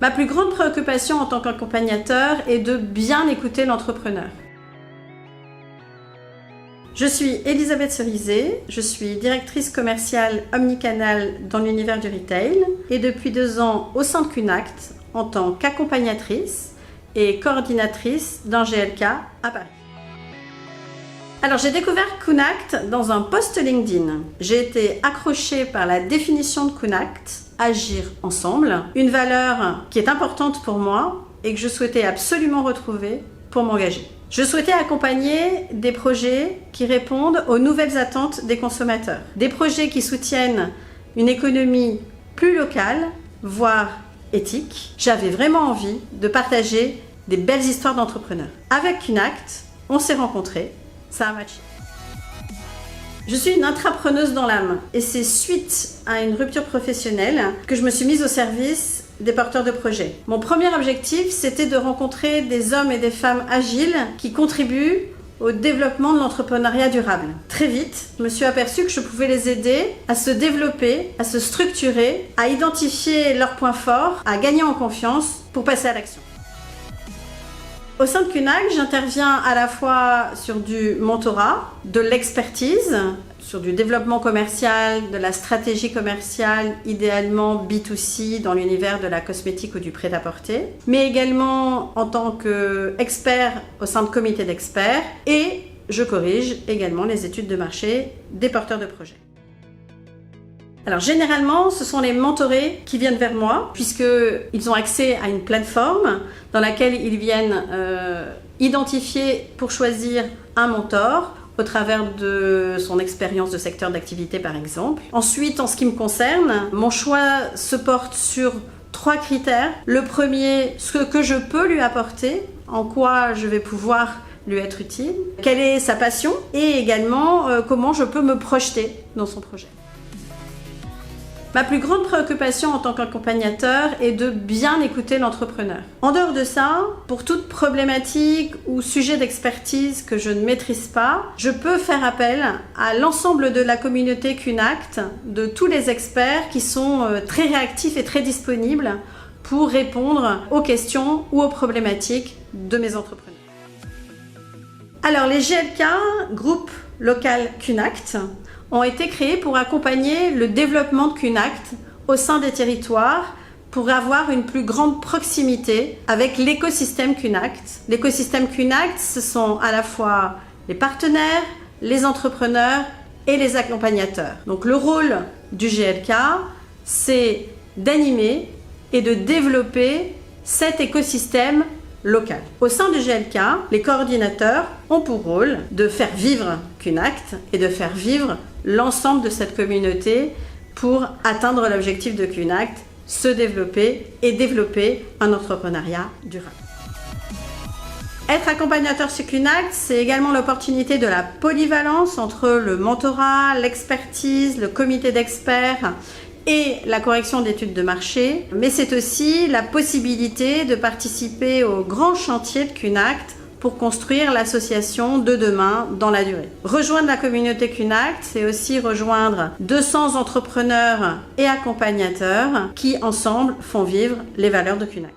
Ma plus grande préoccupation en tant qu'accompagnateur est de bien écouter l'entrepreneur. Je suis Elisabeth Cerizet, je suis directrice commerciale omnicanal dans l'univers du retail et depuis 2 ans au sein de Kunact en tant qu'accompagnatrice et coordinatrice d'un GLK à Paris. Alors j'ai découvert Kunact dans un post LinkedIn. J'ai été accrochée par la définition de Kunact, agir ensemble, une valeur qui est importante pour moi et que je souhaitais absolument retrouver pour m'engager. Je souhaitais accompagner des projets qui répondent aux nouvelles attentes des consommateurs. Des projets qui soutiennent une économie plus locale, voire éthique. J'avais vraiment envie de partager des belles histoires d'entrepreneurs. Avec Kunact, on s'est rencontrés, ça a matché. Je suis une intrapreneuse dans l'âme et c'est suite à une rupture professionnelle que je me suis mise au service des porteurs de projets. Mon premier objectif, c'était de rencontrer des hommes et des femmes agiles qui contribuent au développement de l'entrepreneuriat durable. Très vite, je me suis aperçue que je pouvais les aider à se développer, à se structurer, à identifier leurs points forts, à gagner en confiance pour passer à l'action. Au sein de Kunact, j'interviens à la fois sur du mentorat, de l'expertise, sur du développement commercial, de la stratégie commerciale, idéalement B2C dans l'univers de la cosmétique ou du prêt-à-porter, mais également en tant qu'expert au sein de comités d'experts et je corrige également les études de marché des porteurs de projets. Alors généralement, ce sont les mentorés qui viennent vers moi puisqu'ils ont accès à une plateforme dans laquelle ils viennent identifier pour choisir un mentor au travers de son expérience de secteur d'activité par exemple. Ensuite, en ce qui me concerne, mon choix se porte sur 3 critères. Le premier, ce que je peux lui apporter, en quoi je vais pouvoir lui être utile, quelle est sa passion et également comment je peux me projeter dans son projet. Ma plus grande préoccupation en tant qu'accompagnateur est de bien écouter l'entrepreneur. En dehors de ça, pour toute problématique ou sujet d'expertise que je ne maîtrise pas, je peux faire appel à l'ensemble de la communauté Kunact, de tous les experts qui sont très réactifs et très disponibles pour répondre aux questions ou aux problématiques de mes entrepreneurs. Alors les GLK, groupe local Kunact, ont été créés pour accompagner le développement de Kunact au sein des territoires pour avoir une plus grande proximité avec l'écosystème Kunact. L'écosystème Kunact, ce sont à la fois les partenaires, les entrepreneurs et les accompagnateurs. Donc le rôle du GLK, c'est d'animer et de développer cet écosystème local. Au sein du GLK, les coordinateurs ont pour rôle de faire vivre Kunact et de faire vivre l'ensemble de cette communauté pour atteindre l'objectif de Kunact, se développer et développer un entrepreneuriat durable. Être accompagnateur sur Kunact, c'est également l'opportunité de la polyvalence entre le mentorat, l'expertise, le comité d'experts et la correction d'études de marché, mais c'est aussi la possibilité de participer au grand chantier de Kunact pour construire l'association de demain dans la durée. Rejoindre la communauté Kunact, c'est aussi rejoindre 200 entrepreneurs et accompagnateurs qui, ensemble, font vivre les valeurs de Kunact.